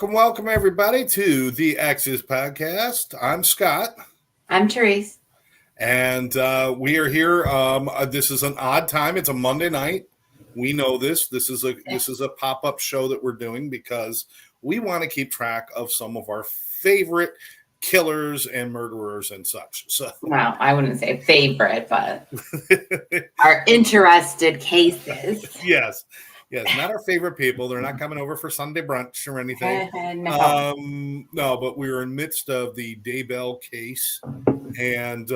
Welcome, everybody, to the Exes podcast. I'm Scott. I'm Therese. And we are here. This is an odd time. It's a Monday night. We know this. This is a pop-up show that we're doing because we want to keep track of some of our favorite killers and murderers and such. So, well, I wouldn't say favorite, but our interested cases. Yes, not our favorite people. They're not coming over for Sunday brunch or anything. No. But we were in midst of the Daybell case, and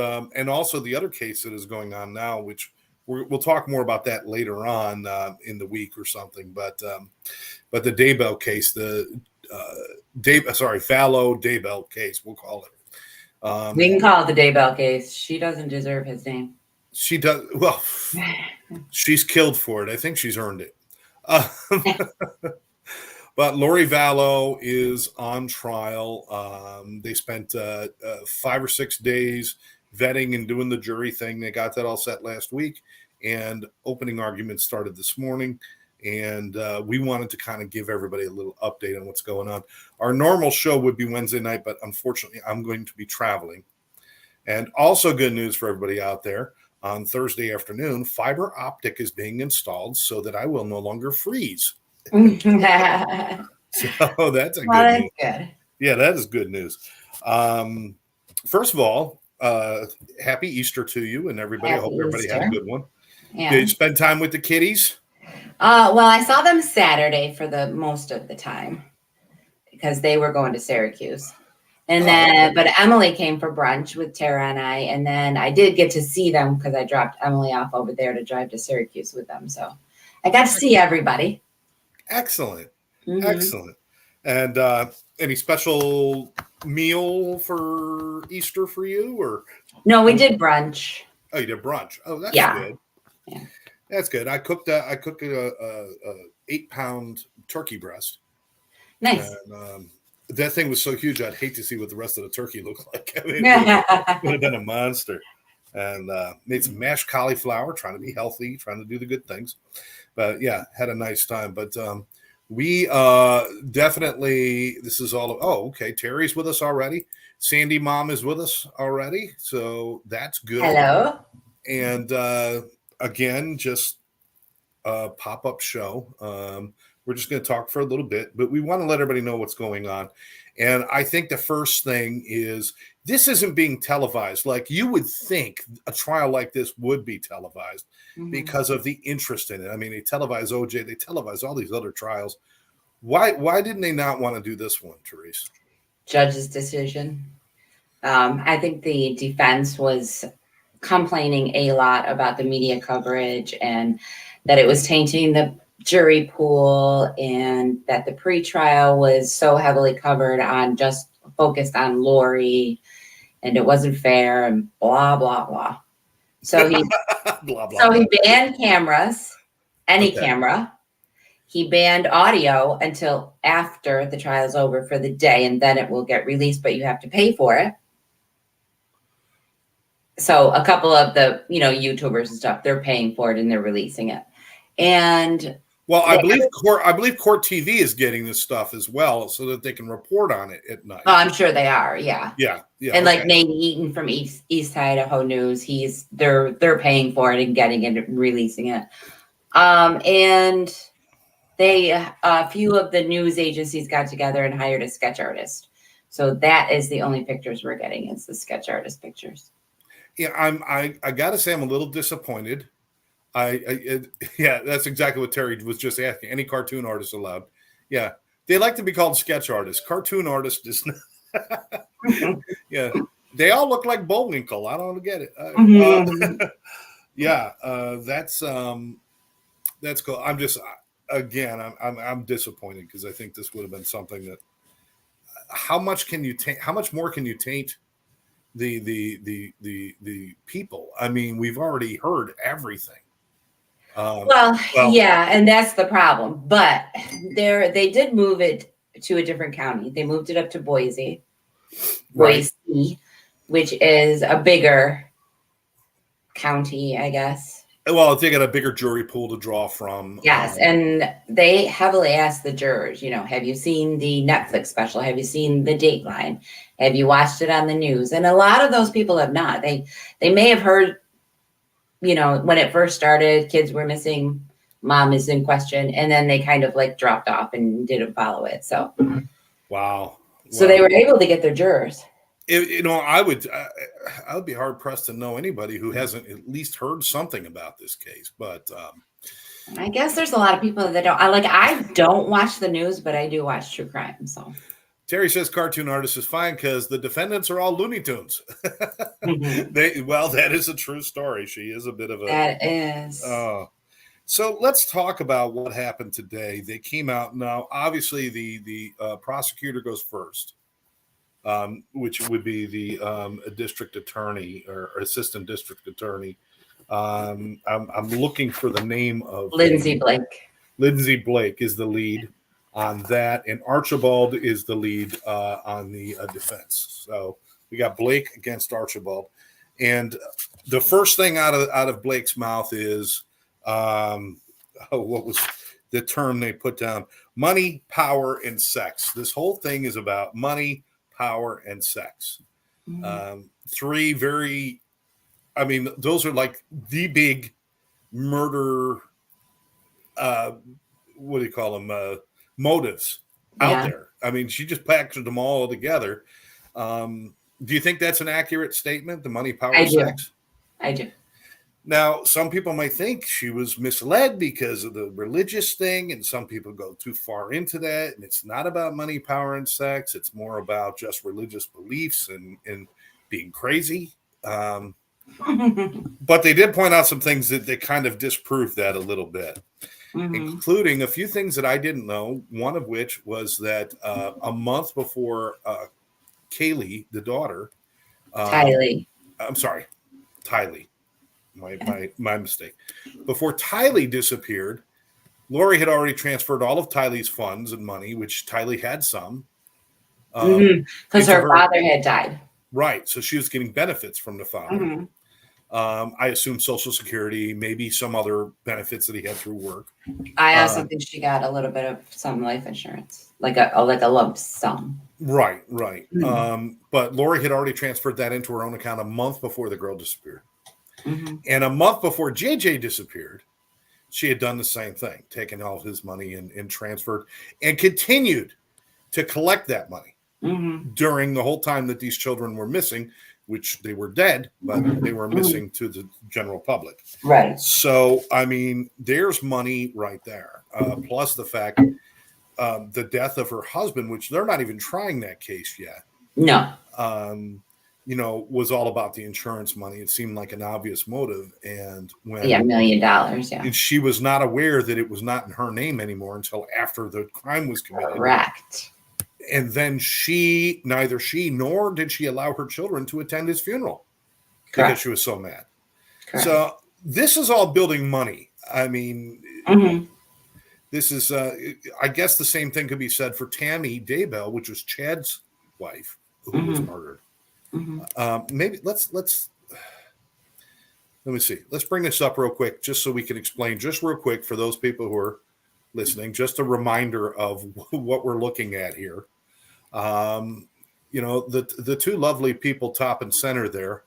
also the other case that is going on now, which we'll talk more about that later on in the week or something. But the Daybell case, Vallow-Daybell case, we'll call it. We can call it the Daybell case. She doesn't deserve his name. She does. Well, she's killed for it. I think she's earned it. But Lori Vallow is on trial. They spent 5 or 6 days vetting and doing the jury thing. They got that all set last week, and opening arguments started this morning. And we wanted to kind of give everybody a little update on what's going on. Our normal show would be Wednesday night, but unfortunately, I'm going to be traveling. And also good news for everybody out there. On Thursday afternoon, fiber optic is being installed so that I will no longer freeze. So that's good news. Good. Yeah, that is good news. First of all, happy Easter to you and everybody. I hope everybody had a good one. Yeah. Did you spend time with the kitties? Well, I saw them Saturday for the most of the time because they were going to Syracuse. And then, but Emily came for brunch with Tara and I, and then I did get to see them because I dropped Emily off over there to drive to Syracuse with them. So I got to see everybody. Excellent. Mm-hmm. Excellent. And any special meal for Easter for you, or? No, we did brunch. Oh, you did brunch. Oh, that's good. Yeah. That's good. I cooked a 8-pound turkey breast. Nice. And, that thing was so huge, I'd hate to see what the rest of the turkey looked like. I mean, it would have been a monster. And made some mashed cauliflower, trying to be healthy, trying to do the good things. But, yeah, had a nice time. But we definitely, this is all, okay, Terry's with us already. Sandy Mom is with us already. So that's good. Hello. And, again, just a pop-up show. We're just going to talk for a little bit, but we want to let everybody know what's going on. And I think the first thing is this isn't being televised. Like you would think a trial like this would be televised because of the interest in it. I mean, they televise OJ, they televise all these other trials. Why didn't they not want to do this one, Therese? Judge's decision. I think the defense was complaining a lot about the media coverage and that it was tainting the jury pool and that the pretrial was so heavily covered on just focused on Lori and it wasn't fair and blah, blah, blah. So he, he banned cameras, camera. He banned audio until after the trial is over for the day and then it will get released, but you have to pay for it. So a couple of the, YouTubers and stuff, they're paying for it and they're releasing it. And I believe Court TV is getting this stuff as well, so that they can report on it at night. Oh, I'm sure they are. Yeah. And like Nate Eaton from East Idaho News, they're paying for it and getting it and releasing it. And they a few of the news agencies got together and hired a sketch artist. So that is the only pictures we're getting is the sketch artist pictures. Yeah, I gotta say I'm a little disappointed. That's exactly what Terry was just asking. Any cartoon artist allowed? Yeah, they like to be called sketch artists. Cartoon artist is not. Yeah, they all look like Bullwinkle. I don't get it. That's cool. I'm just I'm disappointed because I think this would have been something that. How much more can you taint the people? I mean, we've already heard everything. And that's the problem. But they did move it to a different county. They moved it up to Boise, which is a bigger county, I guess. Well, they got a bigger jury pool to draw from. Yes, and they heavily asked the jurors, have you seen the Netflix special? Have you seen the Dateline? Have you watched it on the news? And a lot of those people have not. They may have heard, when it first started, kids were missing, mom is in question, and then they kind of like dropped off and didn't follow it. So Wow. so they were able to get their jurors. I would be hard pressed to know anybody who hasn't at least heard something about this case. But I guess there's a lot of people that don't. I don't watch the news, but I do watch true crime. So Terry says cartoon artist is fine because the defendants are all Looney Tunes. That is a true story. She is a bit of a. That is. So let's talk about what happened today. They came out now. Obviously, the prosecutor goes first, which would be the district attorney or assistant district attorney. I'm looking for the name of Lindsay Blake. Lindsay Blake is the lead on that, and Archibald is the lead on the defense. So we got Blake against Archibald, and the first thing out of Blake's mouth is what was the term they put down? Money, power, and sex. This whole thing is about money, power, and sex. Three very, those are like the big murder. What do you call them? Motives out there. She just packaged them all together. Do you think that's an accurate statement? The money, power, and sex? I do. Now, some people might think she was misled because of the religious thing, and some people go too far into that, and it's not about money, power, and sex. It's more about just religious beliefs and being crazy. But they did point out some things that they kind of disproved that a little bit, including a few things that I didn't know, one of which was that a month before Kaylee, the daughter, Tylee. I'm sorry, Tylee. My mistake. Before Tylee disappeared, Lori had already transferred all of Tylee's funds and money, which Tylee had some. Because her father had died. Right. So she was getting benefits from the father. I assume Social Security, maybe some other benefits that he had through work. I also think she got a little bit of some life insurance, like a lump sum. Right. But Lori had already transferred that into her own account a month before the girl disappeared. And a month before JJ disappeared, she had done the same thing, taken all his money and transferred and continued to collect that money during the whole time that these children were missing, which they were dead, but they were missing to the general public. Right. So, there's money right there. Plus the fact the death of her husband, which they're not even trying that case yet. No. Was all about the insurance money. It seemed like an obvious motive. And when $1 million, and she was not aware that it was not in her name anymore until after the crime was committed. Correct. And then neither she nor did she allow her children to attend his funeral. Correct. Because she was so mad. Correct. So this is all building money. This is, I guess the same thing could be said for Tammy Daybell, which was Chad's wife who was murdered. Maybe let me see. Let's bring this up real quick, just so we can explain just real quick for those people who are listening, just a reminder of what we're looking at here. The two lovely people top and center there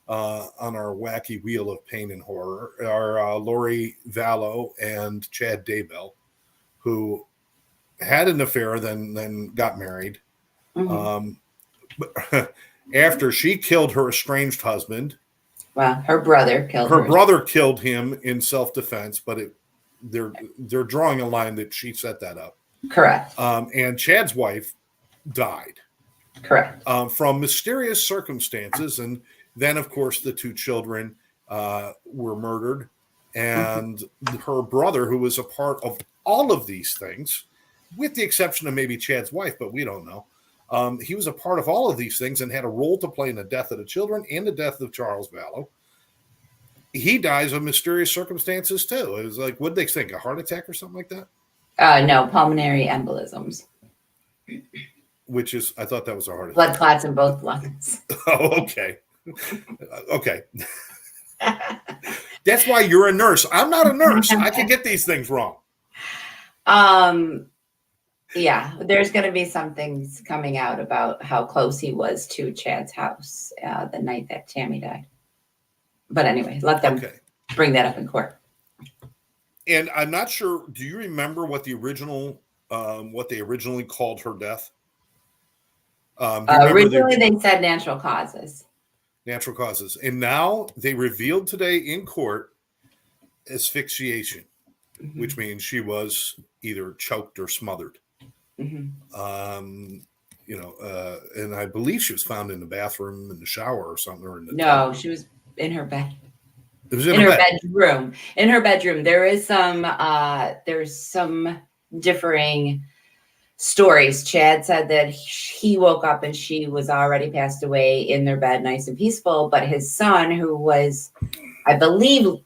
on our wacky wheel of pain and horror are Lori Vallow and Chad Daybell, who had an affair, then got married. After she killed her estranged husband. Well, her brother killed her. Her brother killed him in self-defense, but they're drawing a line that she set that up. Correct. And Chad's wife died. Correct. From mysterious circumstances. And then, of course, the two children were murdered. And her brother, who was a part of all of these things, with the exception of maybe Chad's wife, but we don't know. He was a part of all of these things and had a role to play in the death of the children and the death of Charles Vallow. He dies of mysterious circumstances, too. It was like, what did they think, a heart attack or something like that? No, pulmonary embolisms. Which is, I thought that was a heart attack. Blood clots in both lungs. Oh, okay. Okay. That's why you're a nurse. I'm not a nurse. I can get these things wrong. Yeah, there's going to be some things coming out about how close he was to Chad's house the night that Tammy died. But anyway, let them bring that up in court. And I'm not sure. Do you remember what the original, what they originally called her death? Originally, they said natural causes. Natural causes, and now they revealed today in court asphyxiation, which means she was either choked or smothered. You know, and I believe she was found in the bathroom, in the shower, or something. Or in the no, she was in her bed. It was in her bedroom. In her bedroom, there is there's some differing stories. Chad said that he woke up and she was already passed away in their bed, nice and peaceful. But his son, who was, I believe,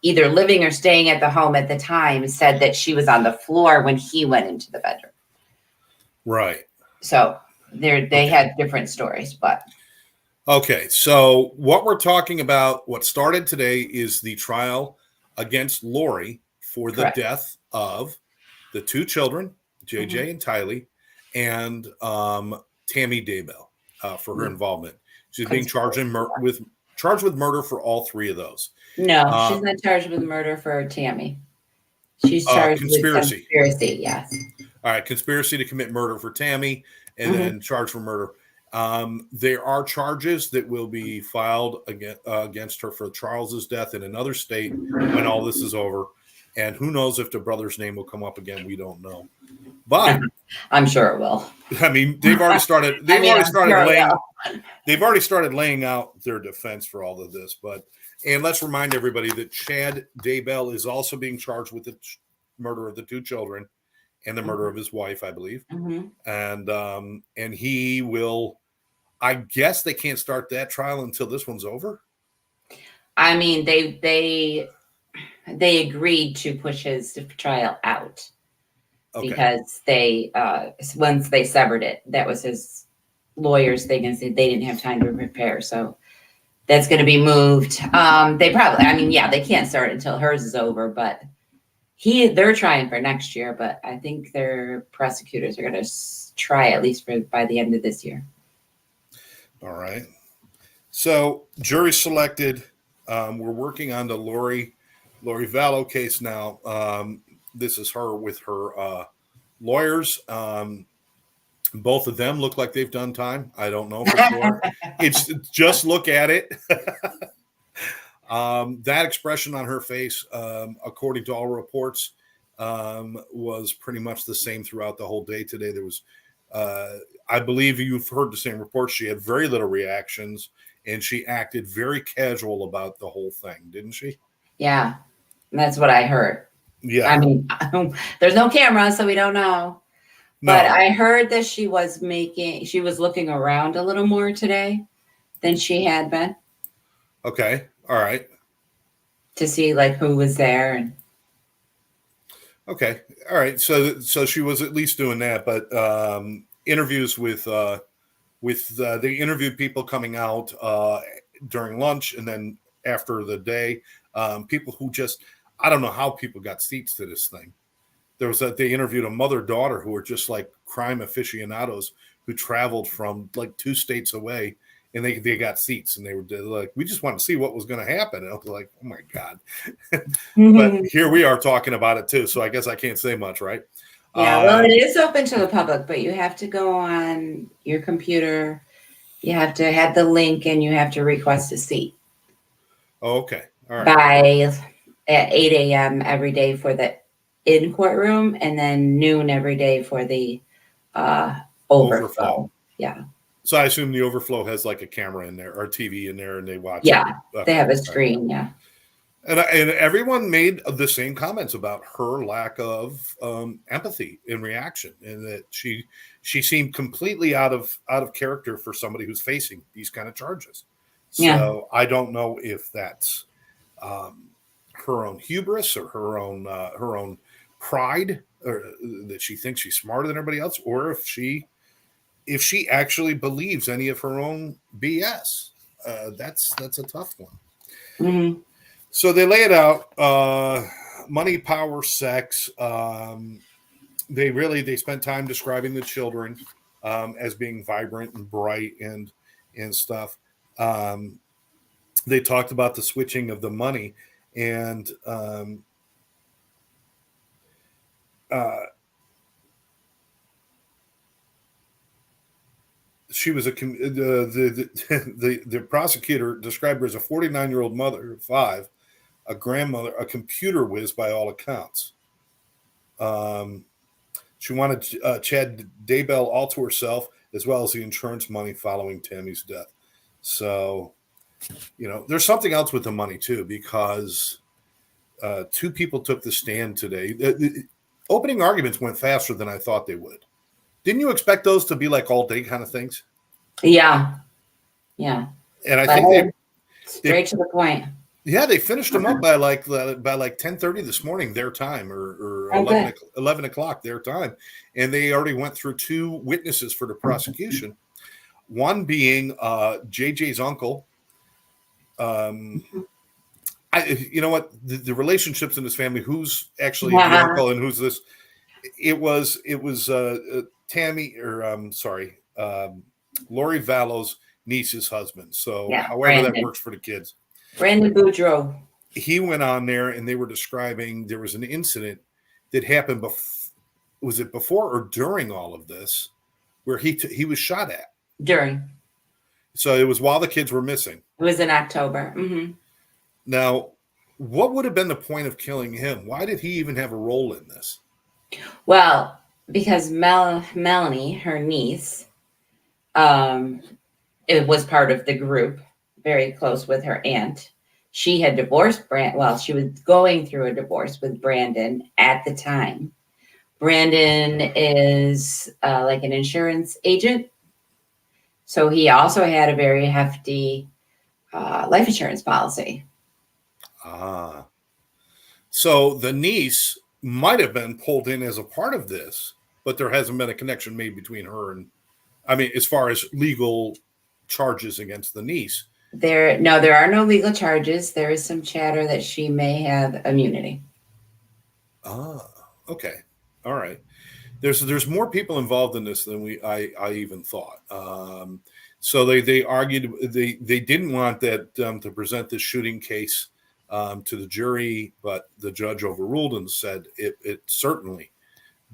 either living or staying at the home at the time, said that she was on the floor when he went into the bedroom. Right. So they had different stories, but. Okay, so what we're talking about, what started today, is the trial against Lori for the death of the two children, JJ and Tylee, and Tammy Daybell for her involvement. She's being charged with murder for all three of those. No, she's not charged with murder for Tammy. She's charged with conspiracy. Yes. All right, conspiracy to commit murder for Tammy, and then charged for murder. There are charges that will be filed against her for Charles's death in another state when all this is over. And who knows if the brother's name will come up again? We don't know. But I'm sure it will. I mean, they've already started. They've already started laying out their defense for all of this. And let's remind everybody that Chad Daybell is also being charged with the murder of the two children and the murder of his wife, I believe. And he will. I guess they can't start that trial until this one's over. I mean, they agreed to push his trial out because they once they severed it, that was his lawyer's thing, and they didn't have time to prepare. So that's going to be moved. They probably, I mean, yeah, they can't start until hers is over, but they're trying for next year. But I think their prosecutors are going to try at least by the end of this year. All right. So jury selected. We're working on the Lori Vallow case now. This is her with her lawyers. Both of them look like they've done time. I don't know for sure. It's just look at it. That expression on her face, according to all reports, was pretty much the same throughout the whole day today. There was, I believe you've heard the same reports. She had very little reactions, and she acted very casual about the whole thing, didn't she? Yeah, that's what I heard. Yeah. I mean, there's no camera, so we don't know. No. But I heard that she was looking around a little more today than she had been. Okay. All right. To see like who was there. Okay. All right. So she was at least doing that, but interviews they interviewed people coming out during lunch and then after the day, people who just, I don't know how people got seats to this thing. They interviewed a mother-daughter who were just like crime aficionados who traveled from like 2 states away, and they got seats, and they were like, we just wanted to see what was going to happen. And I was like, oh my God. But here we are talking about it too. So I guess I can't say much, right? Yeah, well, it is open to the public, but you have to go on your computer. You have to have the link and you have to request a seat. Oh, okay. All right. By at 8 a.m. every day for the in courtroom, and then noon every day for the overflow. Yeah. So I assume the overflow has like a camera in there or a TV in there, and they watch. Yeah, they have a screen. Yeah. And everyone made the same comments about her lack of empathy in reaction, and that she seemed completely out of character for somebody who's facing these kind of charges. So I don't know if that's her own hubris or her own pride, or that she thinks she's smarter than everybody else, or if she actually believes any of her own BS. That's a tough one. Mm-hmm. So they lay it out: money, power, sex. They spent time describing the children as being vibrant and bright and stuff. Um, they talked about the switching of the money, and uh, she was the prosecutor described her as a 49-year-old mother of five, a grandmother, a computer whiz by all accounts. Um, she wanted Chad Daybell all to herself, as well as the insurance money following Tammy's death. So, there's something else with the money too, because two people took the stand today. The opening arguments went faster than I thought they would. Didn't you expect those to be like all day kind of things? Yeah. Yeah. And I But think they straight to the point. yeah, they finished them up by like 10:30 this morning their time, or Oh, 11 o'clock their time, and they already went through two witnesses for the prosecution. One being JJ's uncle. You know what, the relationships in this family, who's actually the uncle and who's this? It was Tammy, or sorry, Lori Vallow's niece's husband. So however that works for the kids. Brandon Boudreaux. He went on there and they were describing there was an incident that happened was it before or during all of this, where he was shot at? During. So it was while the kids were missing. It was in October. Mm-hmm. Now, what would have been the point of killing him? Why did he even have a role in this? Well, because Melanie, her niece, it was part of the group, very close with her aunt. She had divorced she was going through a divorce with Brandon at the time. Brandon is like an insurance agent. So he also had a very hefty life insurance policy. So the niece might have been pulled in as a part of this, but there hasn't been a connection made between her and, as far as legal charges against the niece. There are no legal charges. There is some chatter that she may have immunity. Okay. All right. There's more people involved in this than I even thought. So they argued they didn't want that to present this shooting case to the jury, but the judge overruled and said it certainly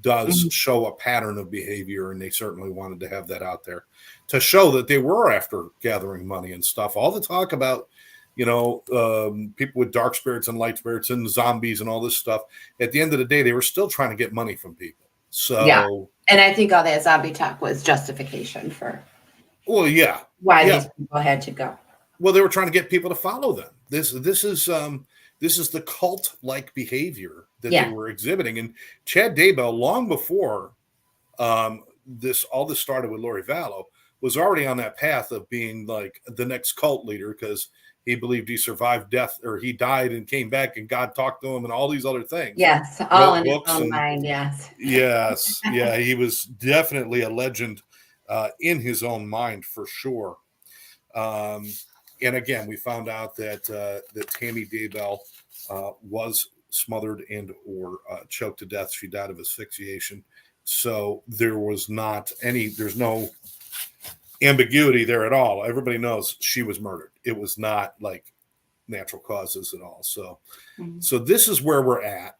does show a pattern of behavior, and they certainly wanted to have that out there to show that they were after gathering money and stuff. All the talk about people with dark spirits and light spirits and zombies and all this stuff, at the end of the day, they were still trying to get money from people. So yeah, and I think all that zombie talk was justification for why these people had to go. Well, they were trying to get people to follow them. This is the cult-like behavior that they were exhibiting. And Chad Daybell, long before all this started with Lori Vallow, was already on that path of being like the next cult leader, because he believed he survived death, or he died and came back and God talked to him and all these other things. Yes, all in his own mind, yes. Yes, yeah, he was definitely a legend in his own mind, for sure. And again, we found out that Tammy Daybell was smothered and or choked to death. She died of asphyxiation. So there's no ambiguity there at all. Everybody knows she was murdered. It was not like natural causes at all. So, so this is where we're at.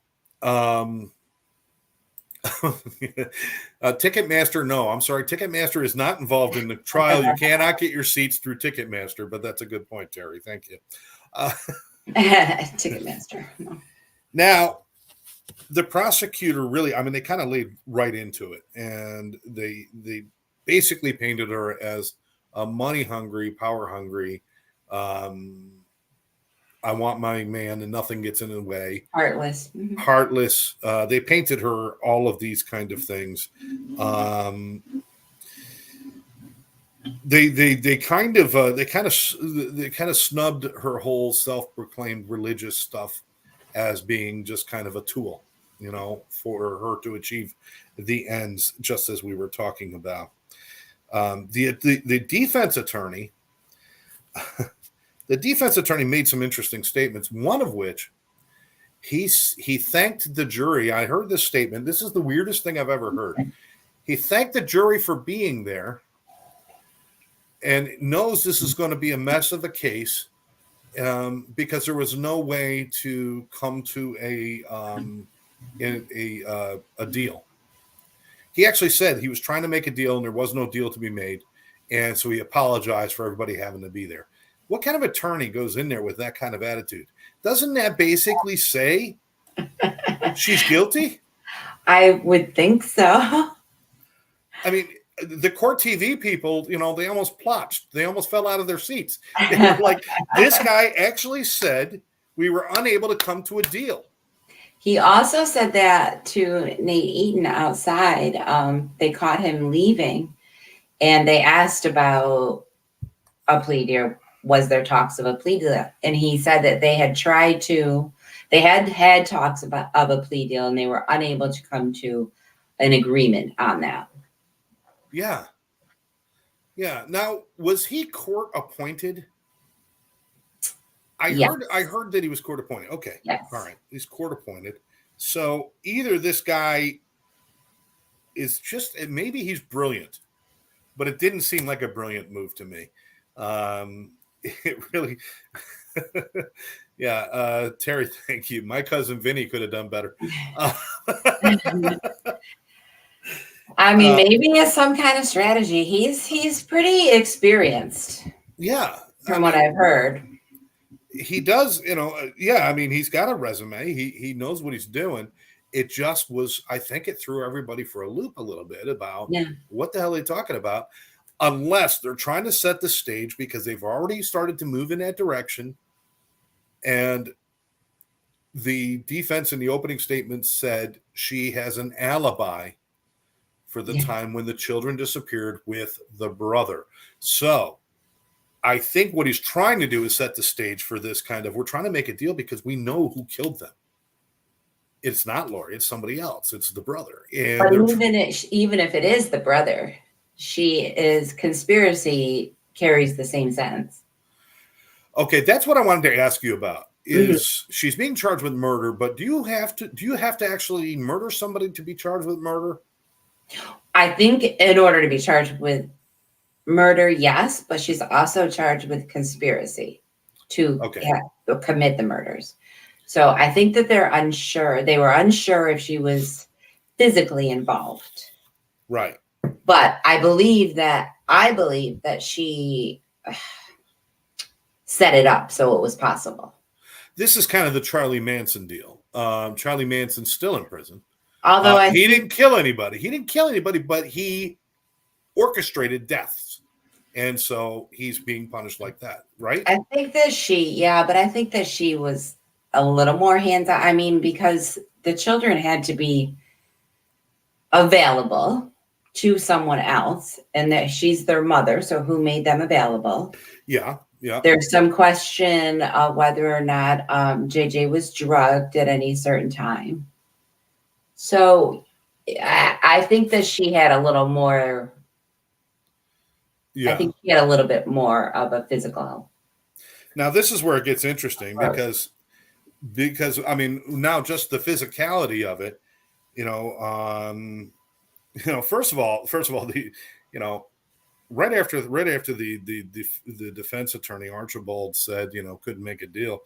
Ticketmaster, no, I'm sorry. Ticketmaster is not involved in the trial. You cannot get your seats through Ticketmaster, but that's a good point, Terry. Thank you. Ticketmaster. No. Now, the prosecutor really, they kind of laid right into it, and they basically painted her as a money-hungry, power-hungry, I want my man and nothing gets in the way. Heartless. Heartless. They painted her all of these kind of things. They kind of snubbed her whole self-proclaimed religious stuff as being just kind of a tool, for her to achieve the ends, just as we were talking about. The defense attorney The defense attorney made some interesting statements, one of which he thanked the jury. I heard this statement. This is the weirdest thing I've ever heard. He thanked the jury for being there and knows this is going to be a mess of a case because there was no way to come to a deal. He actually said he was trying to make a deal and there was no deal to be made. And so he apologized for everybody having to be there. What kind of attorney goes in there with that kind of attitude? Doesn't that basically say she's guilty? I would think so. I mean, the court TV people, they almost plotched. They almost fell out of their seats. They were like, this guy actually said we were unable to come to a deal. He also said that to Nate Eaton outside. They caught him leaving, and they asked about a plea deal. Was there talks of a plea deal? And he said that they had had talks of a plea deal, and they were unable to come to an agreement on that. Yeah. Yeah. Now, was he court appointed? I heard that he was court appointed. Okay. Yes. All right. He's court appointed. So either this guy is maybe he's brilliant, but it didn't seem like a brilliant move to me. It really, yeah. Terry, thank you. My cousin Vinny could have done better. I mean, maybe it's some kind of strategy. He's pretty experienced. Yeah. From what I've heard. He does, yeah, I mean, he's got a resume. He knows what he's doing. It just was, I think it threw everybody for a loop a little bit about what the hell are they talking about? Unless they're trying to set the stage because they've already started to move in that direction. And the defense in the opening statement said she has an alibi for the time when the children disappeared with the brother. So I think what he's trying to do is set the stage for this kind of, we're trying to make a deal because we know who killed them. It's not Lori, it's somebody else. It's the brother. And but even if it is the brother, conspiracy carries the same sentence. Okay, that's what I wanted to ask you about. Is she's being charged with murder, but do you have to actually murder somebody to be charged with murder? I think in order to be charged with murder, yes, but she's also charged with conspiracy to commit the murders. So I think that they're unsure. They were unsure if she was physically involved. Right. But I believe that she set it up so it was possible. This is kind of the Charlie Manson deal. Charlie Manson's still in prison. Although he didn't kill anybody. He didn't kill anybody, but he orchestrated deaths. And so he's being punished like that, right? I think that she was a little more hands-on. I mean, because the children had to be available to someone else, and that she's their mother, so who made them available? Yeah. There's some question of whether or not JJ was drugged at any certain time. So I think that she had a little more. I think she had a little bit more of a physical help. Now this is where it gets interesting because I mean, now just the physicality of it, first of all, right after the defense attorney Archibald said, couldn't make a deal.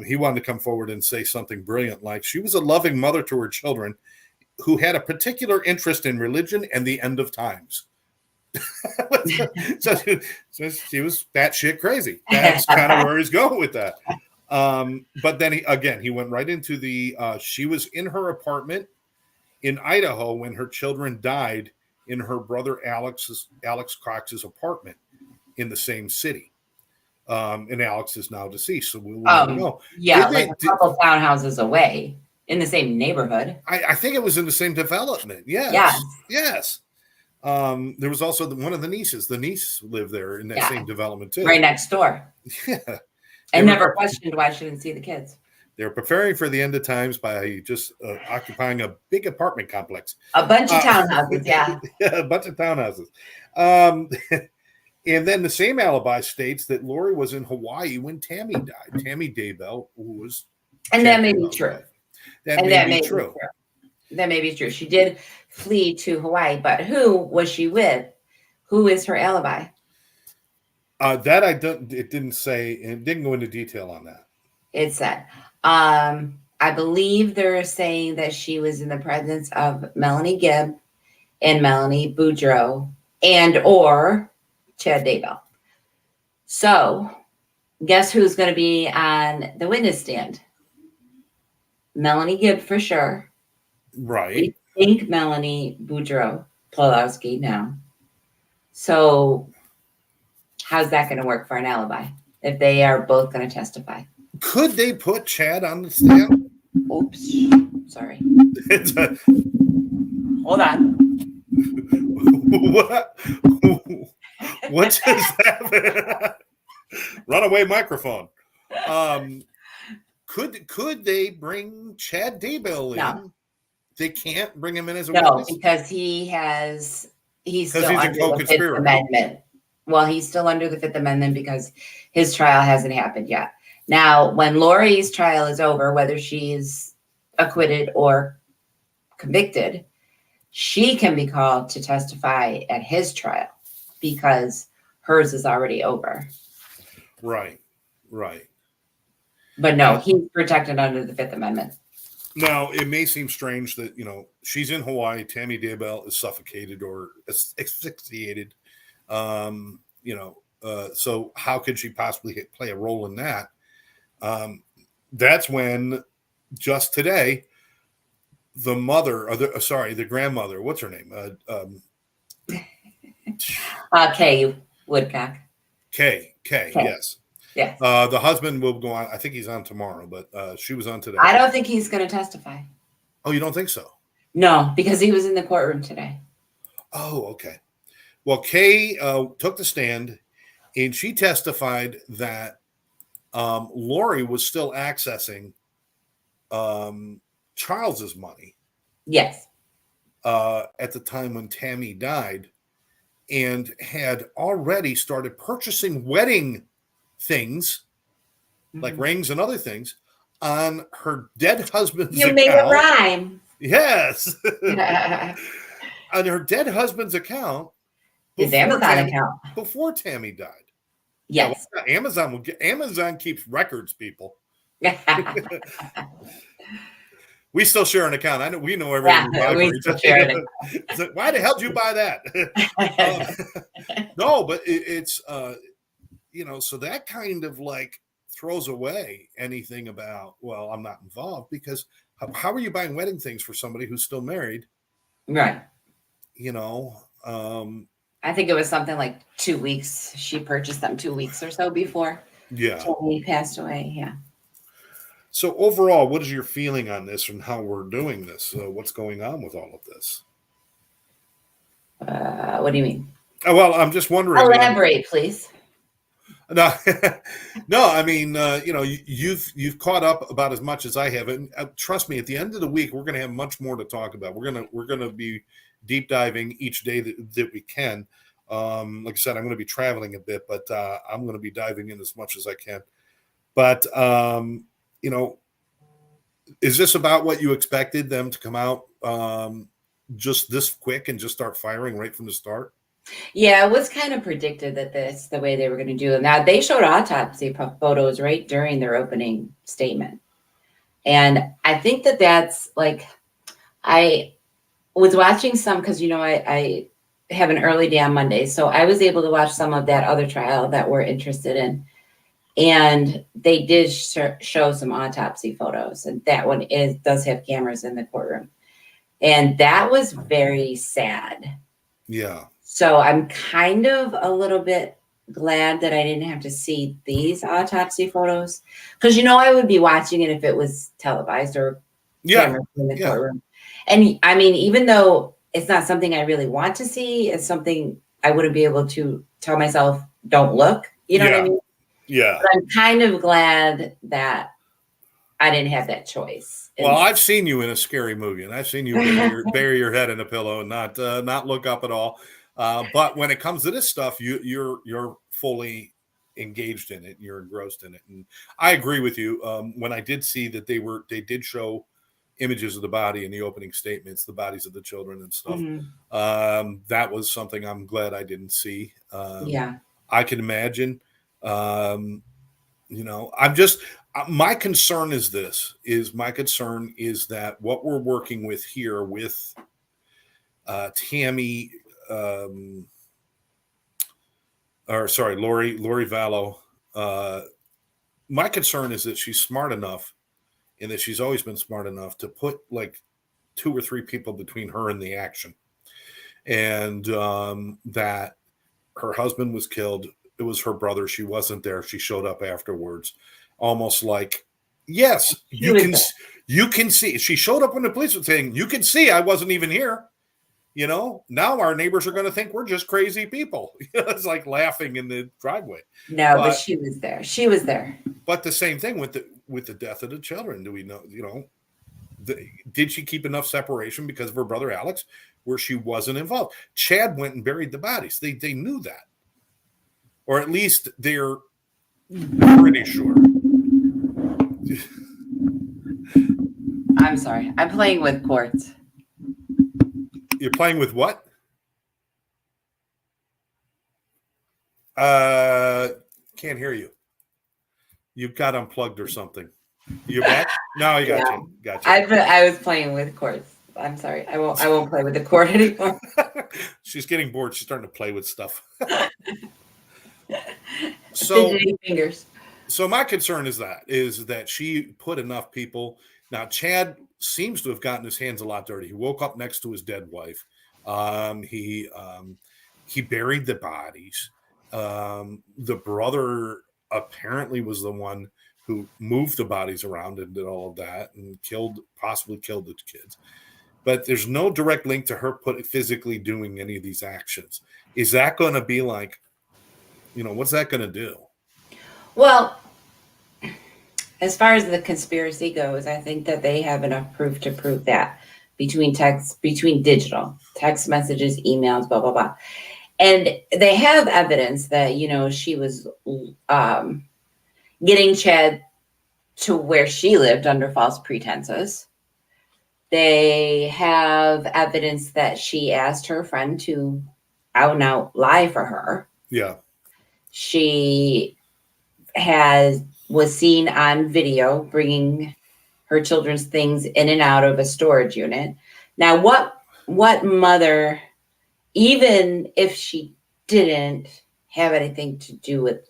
He wanted to come forward and say something brilliant, like she was a loving mother to her children who had a particular interest in religion and the end of times. so she was batshit crazy. That's kind of where he's going with that. But then he went right into she was in her apartment in Idaho when her children died in her brother Alex Cox's apartment in the same city. And Alex is now deceased, so we'll never know. Yeah, a couple townhouses away in the same neighborhood. I think it was in the same development. Yes. There was also one of the nieces. The niece lived there in that same development too. Right next door. Yeah. And never questioned why she didn't see the kids. They're preparing for the end of times by just occupying a big apartment complex. A bunch of townhouses, yeah. Yeah, a bunch of townhouses. And then the same alibi states that Lori was in Hawaii when Tammy died. Tammy Daybell, who was And Chad that may be Daybell's true. wife. That And may that be may be true. true. That may be true. She did flee to Hawaii, but who was she with? Who is her alibi? That I don't. It didn't say. It didn't go into detail on that. It said, I believe they're saying that she was in the presence of Melanie Gibb and Melanie Boudreau and or Chad Daybell. So guess who's going to be on the witness stand? Melanie Gibb for sure. Right. We think Melanie Boudreau, Pulowski now. So how's that going to work for an alibi if they are both going to testify? Could they put Chad on the stand? Oops. Sorry. Hold on. What just happened? Runaway microphone. Could they bring Chad Daybell in? No. They can't bring him in as a No, witness? because he's still under the Fifth Amendment. Well, he's still under the Fifth Amendment because his trial hasn't happened yet. Now, when Lori's trial is over, whether she's acquitted or convicted, she can be called to testify at his trial because hers is already over. Right. But no, he's protected under the Fifth Amendment. Now, it may seem strange that, she's in Hawaii, Tammy Daybell is suffocated or asphyxiated. So how could she possibly play a role in that? That's when just today, the grandmother, what's her name? Kay Woodcock. Kay, yes. Yes. The husband will go on. I think he's on tomorrow, but she was on today. I don't think he's going to testify. Oh, you don't think so? No, because he was in the courtroom today. Oh, okay. Well, Kay took the stand, and she testified that Lori was still accessing Charles's money. Yes. At the time when Tammy died, and had already started purchasing wedding things like rings and other things on her dead husband's account. You made a rhyme. Yes. On her dead husband's account. His Amazon account. Before Tammy died. Yes. Yeah, well, Amazon keeps records, people. We still share an account. I know we know everything. Yeah, we still share an account. Why the hell did you buy that? No, but it's so that kind of like throws away anything about, well, I'm not involved, because how are you buying wedding things for somebody who's still married? Right. I think it was something like 2 weeks. She purchased them 2 weeks or so before. Yeah. He passed away. Yeah. So overall, what is your feeling on this and how we're doing this? What's going on with all of this? What do you mean? Well, I'm just wondering. Elaborate, please. No, I mean, you've caught up about as much as I have, and trust me, at the end of the week, we're going to have much more to talk about. We're gonna be deep diving each day that we can. Like I said, I'm going to be traveling a bit, but I'm going to be diving in as much as I can. But is this about what you expected them to come out just this quick and just start firing right from the start? Yeah, it was kind of predicted that that's the way they were going to do it. Now, they showed autopsy photos right during their opening statement. And I think that's like, I was watching some, because, I have an early day on Monday. So I was able to watch some of that other trial that we're interested in. And they did show some autopsy photos. And that one does have cameras in the courtroom. And that was very sad. Yeah. So I'm kind of a little bit glad that I didn't have to see these autopsy photos, because I would be watching it if it was televised or cameras in the courtroom. And I mean, even though it's not something I really want to see, it's something I wouldn't be able to tell myself, don't look. You know what I mean? Yeah. But I'm kind of glad that I didn't have that choice. Well, I've seen you in a scary movie, and I've seen you bury your head in a pillow and not look up at all. But when it comes to this stuff, you're fully engaged in it. You're engrossed in it, and I agree with you. When I did see that they did show images of the body in the opening statements, the bodies of the children and stuff. That was something I'm glad I didn't see. Yeah. I can imagine. I'm just my concern is that what we're working with here with Tammy, or sorry, Lori Vallow. My concern is that she's smart enough, and that she's always been smart enough to put like 2 or 3 people between her and the action, and that her husband was killed. It was her brother. She wasn't there. She showed up afterwards, almost like, yes, you can see. She showed up when the police were saying, "You can see I wasn't even here." Now our neighbors are going to think we're just crazy people. It's like laughing in the driveway. No, but she was there. She was there. But the same thing with the death of the children. Do we know? Did she keep enough separation because of her brother Alex, where she wasn't involved? Chad went and buried the bodies. They knew that, or at least they're pretty sure. I'm sorry. I'm playing with quartz. You're playing with what? Can't hear you. You've got unplugged or something. You back? No, you got you. Got you. I was playing with quartz. I'm sorry. I won't play with the cord anymore. She's getting bored. She's starting to play with stuff. Fidgety fingers. So my concern is that she put enough people. Now Chad seems to have gotten his hands a lot dirty. He woke up next to his dead wife. He buried the bodies. The brother apparently was the one who moved the bodies around and did all of that and possibly killed the kids. But there's no direct link to her physically doing any of these actions. Is that going to be like, what's that going to do? Well, as far as the conspiracy goes, I think that they have enough proof to prove that between digital text messages, emails, blah, blah, blah. And they have evidence that, she was getting Chad to where she lived under false pretenses. They have evidence that she asked her friend to out and out lie for her. Yeah. She was seen on video bringing her children's things in and out of a storage unit. Now, what mother, even if she didn't have anything to do with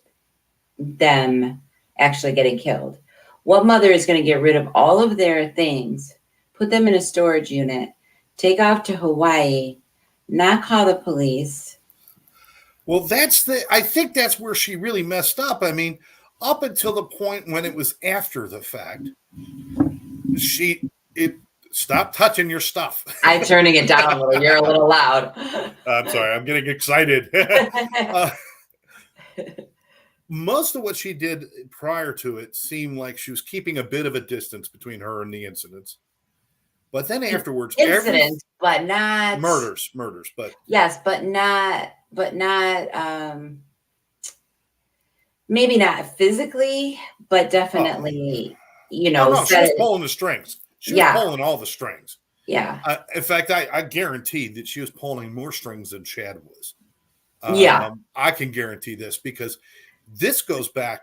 them actually getting killed, what mother is going to get rid of all of their things, put them in a storage unit, take off to Hawaii, not call the police? Well, I think that's where she really messed up. I mean, up until the point when it was after the fact, stop touching your stuff. I'm turning it down a little. You're a little loud. I'm sorry. I'm getting excited. Most of what she did prior to it seemed like she was keeping a bit of a distance between her and the incidents. But then afterwards, but not murders, but yes, but not maybe not physically, but definitely, she was pulling the strings. She was pulling all the strings. Yeah. In fact, I guarantee that she was pulling more strings than Chad was. I can guarantee this because this goes back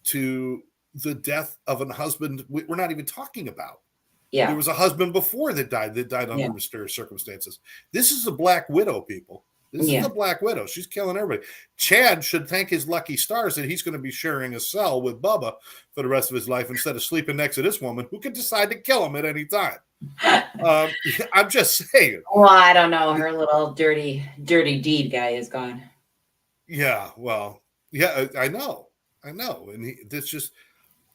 to the death of a husband we're not even talking about. Yeah. There was a husband before that died under mysterious circumstances. This is a Black Widow, people. This is the Black Widow. She's killing everybody. Chad should thank his lucky stars that he's going to be sharing a cell with Bubba for the rest of his life instead of sleeping next to this woman who could decide to kill him at any time. I'm just saying. Well, I don't know. Her little dirty deed guy is gone. Yeah, well, yeah, I know. And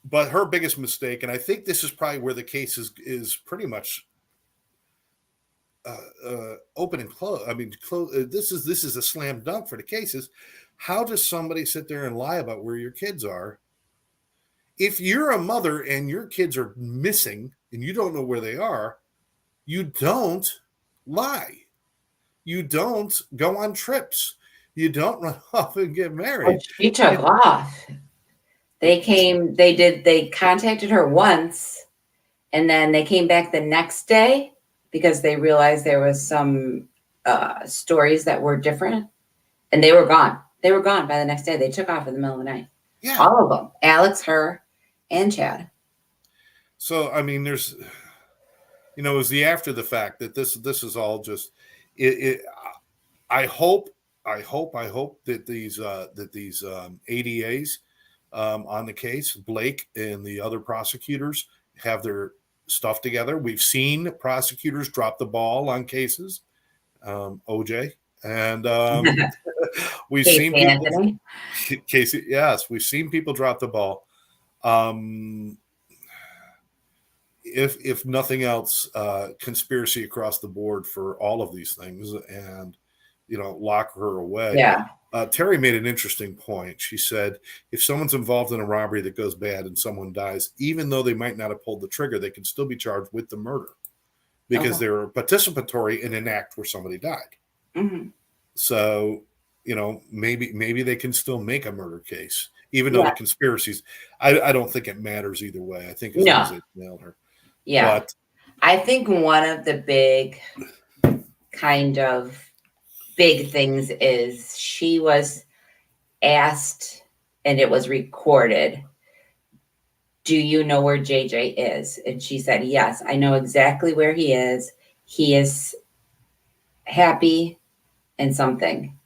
but her biggest mistake, and I think this is probably where the case is pretty much open and close. I mean, this is a slam dunk for the cases. How does somebody sit there and lie about where your kids are? If you're a mother and your kids are missing and you don't know where they are, you don't lie. You don't go on trips. You don't run off and get Well, married. she took off. They contacted her once, and then they came back the next day because they realized there was some stories that were different, and they were gone. They were gone by the next day. They took off in the middle of the night. Yeah. All of them. Alex, her, and Chad. So, I mean, there's, it was the after the fact that this is all just, it I hope that these ADAs on the case, Blake and the other prosecutors, have their stuff together. We've seen prosecutors drop the ball on cases, OJ, and we've Casey seen people. Anthony. Casey, yes, we've seen people drop the ball. If nothing else, conspiracy across the board for all of these things, and lock her away. Yeah. Terry made an interesting point. She said, if someone's involved in a robbery that goes bad and someone dies, even though they might not have pulled the trigger, they can still be charged with the murder because they're participatory in an act where somebody died. Mm-hmm. So, maybe they can still make a murder case, even though the conspiracies. I don't think it matters either way. I think as long as they nailed her. Yeah. But I think one of the big things is she was asked, and it was recorded, do you know where JJ is? And she said, yes, I know exactly where he is. He is happy and something.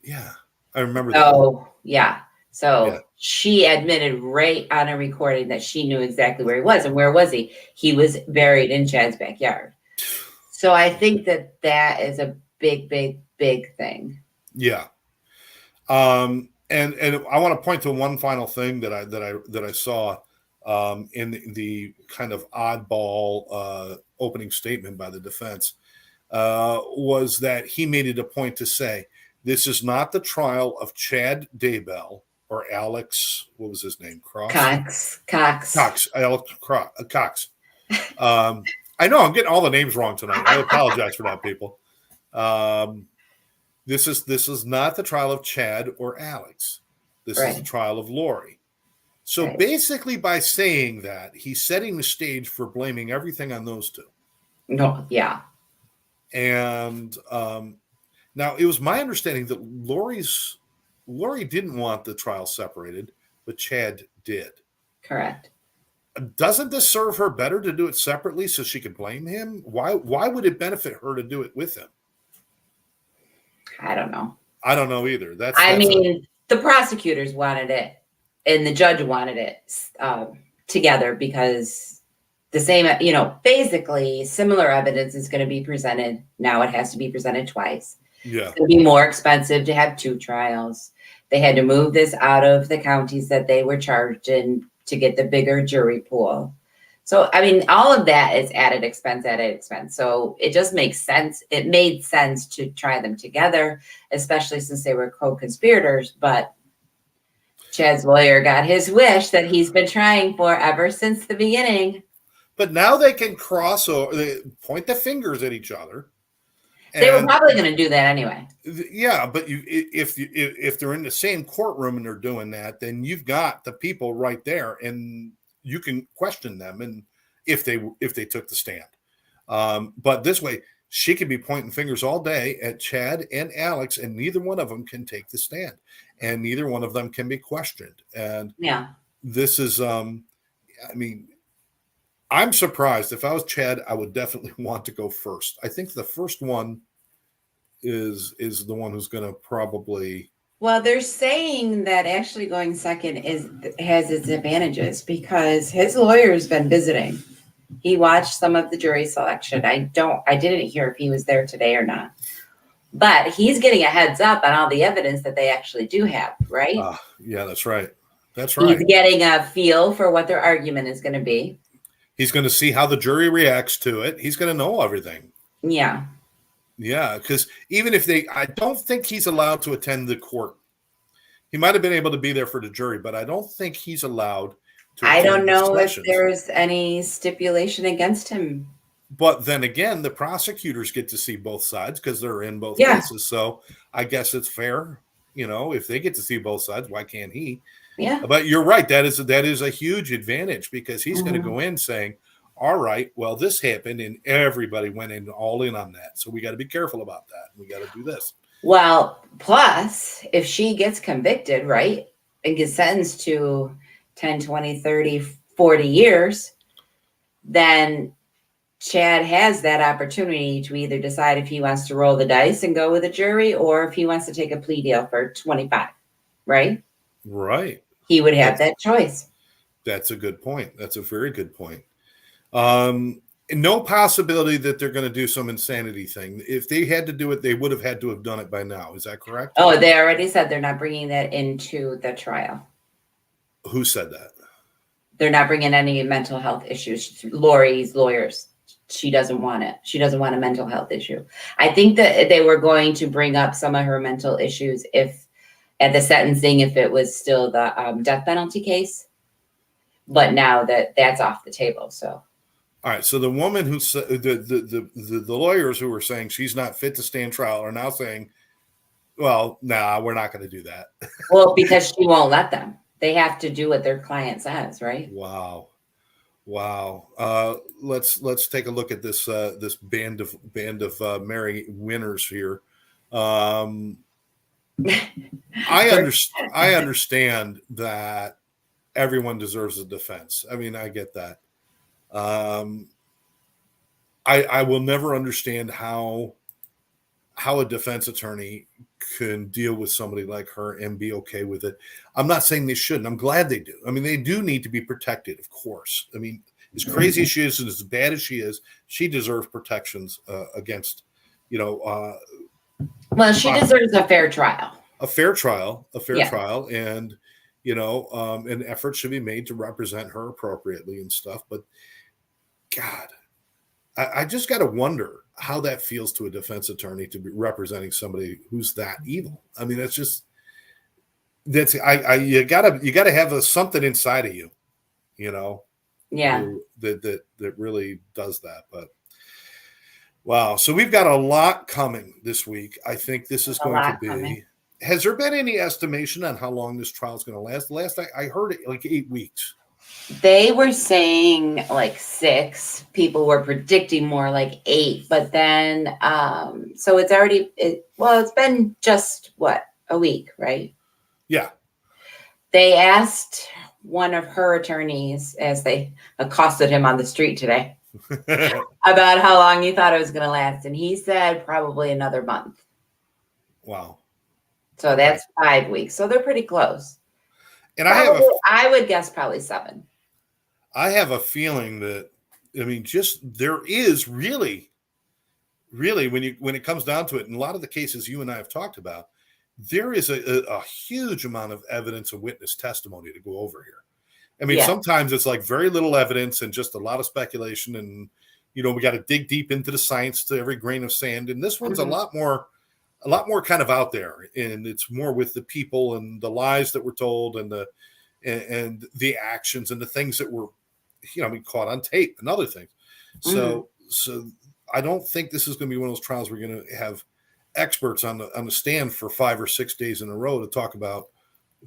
Yeah, I remember that. Oh, yeah. So yeah. She admitted right on a recording that she knew exactly where he was. And where was he? He was buried in Chad's backyard. So I think that is a big, big, big thing. Yeah. And I want to point to one final thing that I saw in the kind of oddball opening statement by the defense was that he made it a point to say, this is not the trial of Chad Daybell or Alex, what was his name? Cox. Alex Cox. I know I'm getting all the names wrong tonight. I apologize for that, people. This is not the trial of Chad or Alex. This is the trial of Lori. So basically, by saying that, he's setting the stage for blaming everything on those two. No, yeah. And now it was my understanding that Lori didn't want the trial separated, but Chad did. Correct. Doesn't this serve her better to do it separately so she could blame him? Why would it benefit her to do it with him? I don't know. I don't know either. The prosecutors wanted it, and the judge wanted it together because the same, basically similar evidence is going to be presented. Now it has to be presented twice. Yeah. It's going to be more expensive to have two trials. They had to move this out of the counties that they were charged in to get the bigger jury pool. So, all of that is added expense. So it just makes sense. It made sense to try them together, especially since they were co-conspirators. But Chad's lawyer got his wish that he's been trying for ever since the beginning. But now they can cross over, they point the fingers at each other. They were probably going to do that anyway. Yeah, but if they're in the same courtroom and they're doing that, then you've got the people right there, and you can question them, and if they took the stand. But this way, she could be pointing fingers all day at Chad and Alex, and neither one of them can take the stand, and neither one of them can be questioned. And this is, I'm surprised. If I was Chad, I would definitely want to go first. I think the first one is the one who's going to probably. Well, they're saying that actually going second has its advantages because his lawyer's been visiting. He watched some of the jury selection. I didn't hear if he was there today or not. But he's getting a heads up on all the evidence that they actually do have, right? Yeah, that's right. That's right. He's getting a feel for what their argument is going to be. He's going to see how the jury reacts to it. He's going to know everything. Yeah. Yeah, because even if I don't think he's allowed to attend the court. He might have been able to be there for the jury, but I don't think he's allowed to. I don't know if there's any stipulation against him But then again, the prosecutors get to see both sides because they're in both Yeah. cases. So I guess it's fair, if they get to see both sides, why can't he? Yeah. But you're right. That is a huge advantage because he's going to Mhm. go in saying, all right, well, this happened and everybody went in all in on that. So we got to be careful about that. We got to do this. Well, plus, if she gets convicted, right, and gets sentenced to 10, 20, 30, 40 years, then Chad has that opportunity to either decide if he wants to roll the dice and go with a jury or if he wants to take a plea deal for 25, right? Right. He would have That's that choice. that's a good point. That's a very good point. Um, no possibility that they're going to do some insanity thing. If they had to do it, they would have had to have done it by now. Is that correct? Oh, they already said they're not bringing that into the trial. Who said that? They're not bringing any mental health issues. Lori's lawyers. She doesn't want it. She doesn't want a mental health issue. I think that they were going to bring up some of her mental issues if at the sentencing, if it was still the death penalty case. But now that's off the table. So. All right. So the woman who said the lawyers who were saying she's not fit to stand trial are now saying, well, nah, we're not going to do that. Well, because she won't let them. They have to do what their client says, right? Wow. Let's take a look at this this band of merry winners here. I understand that everyone deserves a defense. I mean, I get that. I will never understand how a defense attorney can deal with somebody like her and be okay with it. I'm not saying they shouldn't. I'm glad they do. I mean, they do need to be protected, of course. I mean, as crazy as she is and as bad as she is, she deserves protections against, well, she deserves a fair trial. A fair trial, Yeah. and an effort should be made to represent her appropriately and stuff. But God, I just got to wonder how that feels to a defense attorney to be representing somebody who's that evil. I mean, you gotta have something inside of you, Yeah. that really does that. But wow, so we've got a lot coming this week. I think this is A going to lot be. coming. Has there been any estimation on how long this trial is going to last? Last I heard it like 8 weeks. They were saying like 6. People were predicting more like 8, but then so it's been just a week, right? Yeah. They asked one of her attorneys as they accosted him on the street today about how long he thought it was going to last, and he said probably another month. Wow. So that's 5 weeks. So they're pretty close. And I would guess probably 7. I have a feeling that, I mean, just there is really when it comes down to it, in a lot of the cases you and I have talked about, there is a huge amount of evidence and witness testimony to go over here. I mean, sometimes it's like very little evidence and just a lot of speculation, and we got to dig deep into the science to every grain of sand. And this one's a lot more kind of out there, and it's more with the people and the lies that were told and the actions and the things that were, we caught on tape and other things. So I don't think this is going to be one of those trials we're going to have experts on the stand for 5 or 6 days in a row to talk about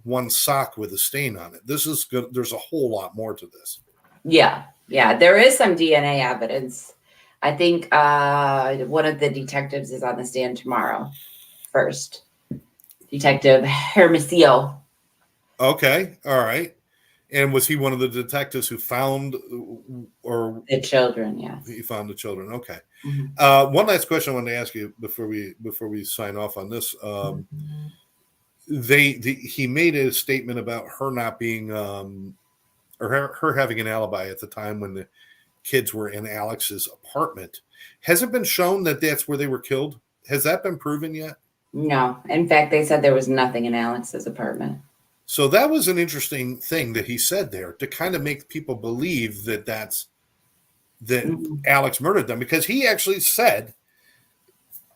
one sock with a stain on it. This is good. There's a whole lot more to this. Yeah. There is some DNA evidence. I think one of the detectives is on the stand tomorrow. First, Detective Hermosillo. Okay. All right. And was he one of the detectives who found or the children? Yes. He found the children. Okay. Mm-hmm. One last question I wanted to ask you before we sign off on this. He made a statement about her not being or her having an alibi at the time when the kids were in Alex's apartment. Has it been shown that that's where they were killed? Has that been proven yet? No. In fact, they said there was nothing in Alex's apartment. So that was an interesting thing that he said there to kind of make people believe that Alex murdered them, because he actually said,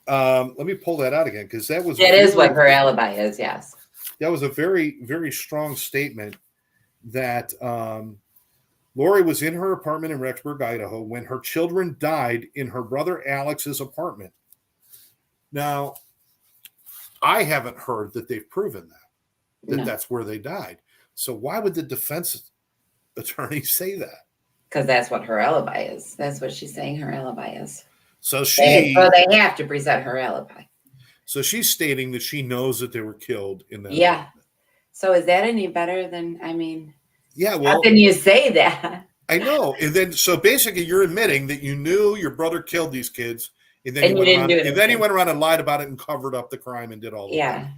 let me pull that out again, because that is what her alibi is. Yes. That was a very, very strong statement that Lori was in her apartment in Rexburg, Idaho, when her children died in her brother Alex's apartment. Now, I haven't heard that they've proven that No, that's where they died. So why would the defense attorney say that? because that's what her alibi is. That's what she's saying her alibi is. So They have to present her alibi. So she's stating that she knows that they were killed in that. Yeah. So is that any better than, Yeah, how well, can you say that? I know. And then, so basically, you're admitting that you knew your brother killed these kids, and then And you didn't do and then he anything. went around and lied about it and covered up the crime and did all that. Yeah.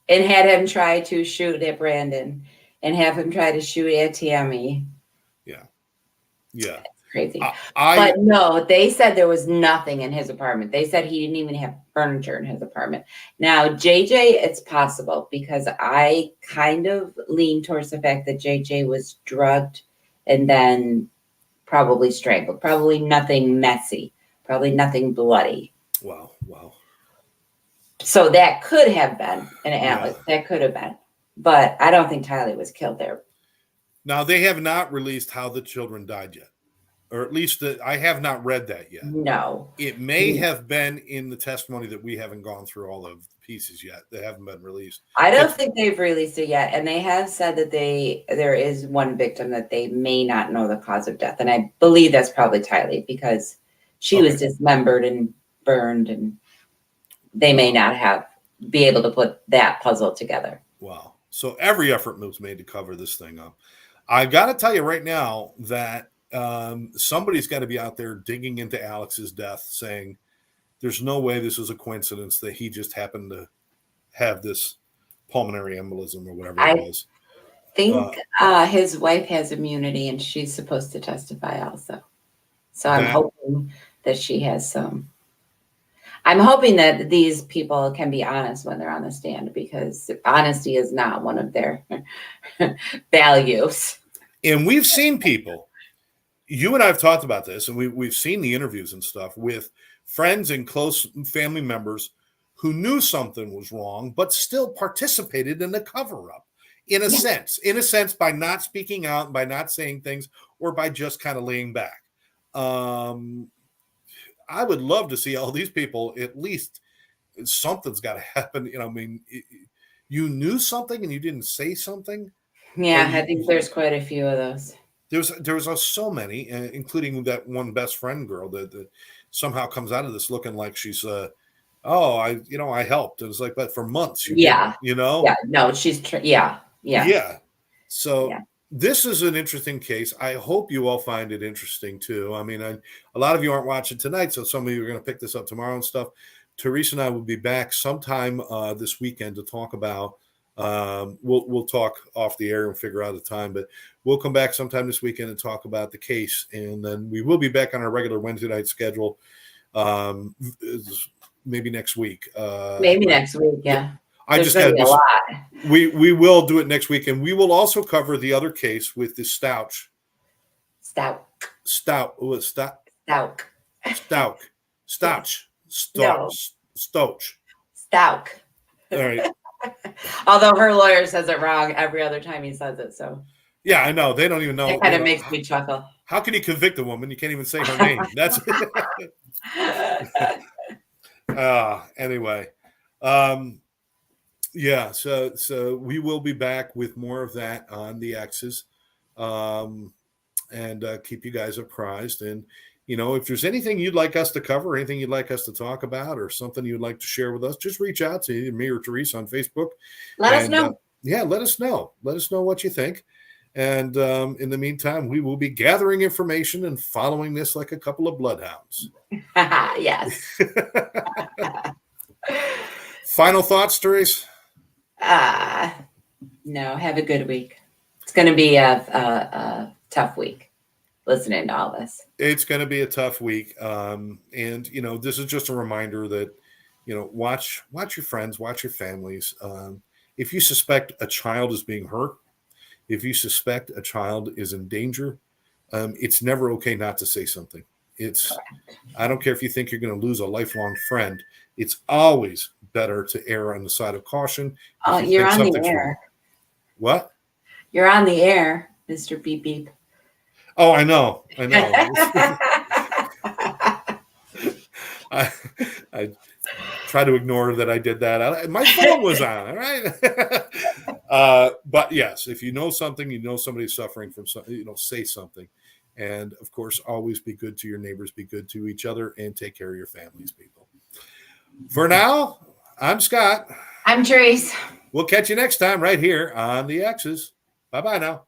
And had him try to shoot at Brandon and have him try to shoot at Tammy. Yeah. Crazy. I But no, they said there was nothing in his apartment. They said he didn't even have furniture in his apartment. Now, JJ, it's possible because I kind of lean towards the fact that JJ was drugged and then probably strangled. Probably nothing messy. Probably nothing bloody. wow. So that could have been an Alex. Yeah. That could have been. But I don't think Tylee was killed there. Now, they have not released how the children died yet, or at least I have not read that yet. No. It may have been in the testimony that we haven't gone through all of the pieces yet. They haven't been released. I don't think they've released it yet, and they have said that there is one victim that they may not know the cause of death, and I believe that's probably Tylee because she was dismembered and burned, and they may not be able to put that puzzle together. Wow! So every effort was made to cover this thing up. I got to tell you right now that somebody's got to be out there digging into Alex's death, saying there's no way this was a coincidence that he just happened to have this pulmonary embolism or whatever it was. I think his wife has immunity and she's supposed to testify also. So I'm hoping that she has some. I'm hoping that these people can be honest when they're on the stand because honesty is not one of their values. And we've seen people, you and I have talked about this, and we've seen the interviews and stuff with friends and close family members who knew something was wrong, but still participated in the cover-up in a sense, by not speaking out, by not saying things, or by just kind of laying back. I would love to see all these people, at least something's got to happen. You knew something and you didn't say something. Yeah, I think there's quite a few of those. There was so many, including that one best friend girl that somehow comes out of this looking like she's I helped. It was like, but for months, Yeah, no, she's yeah. So this is an interesting case. I hope you all find it interesting too. I mean, a lot of you aren't watching tonight, so some of you are going to pick this up tomorrow and stuff. Therese and I will be back sometime this weekend to talk about. We'll talk off the air and figure out a time, but we'll come back sometime this weekend and talk about the case, and then we will be back on our regular Wednesday night schedule. Maybe next week. Next week, yeah. There's going to be a lot. We will do it next week, and we will also cover the other case with the Stouch. Stouch. All right. Although her lawyer says it wrong every other time he says it, so. Yeah, I know. They don't even know. It kind of makes me chuckle. How can you convict a woman? You can't even say her name. That's anyway. So we will be back with more of that on the Exes, and keep you guys apprised. And if there's anything you'd like us to cover, anything you'd like us to talk about, or something you'd like to share with us, just reach out to me or Therese on Facebook. Let us know. Let us know. Let us know what you think. And in the meantime, we will be gathering information and following this like a couple of bloodhounds. Yes. Final thoughts, Therese? No, have a good week. It's going to be a tough week listening to all this. It's going to be a tough week. And, this is just a reminder that, watch your friends, watch your families. If you suspect a child is being hurt, if you suspect a child is in danger, it's never okay not to say something. I don't care if you think you're going to lose a lifelong friend. It's always better to err on the side of caution. You're on the air. What? You're on the air, Mr. Beep Beep. Oh, I know. I, I try to ignore that I did that. My phone was on. All right. But yes, if you know something, you know somebody's suffering from something, say something. And of course, always be good to your neighbors, be good to each other, and take care of your families, people. For now, I'm Scott. I'm Therese. We'll catch you next time right here on the Exes. Bye-bye now.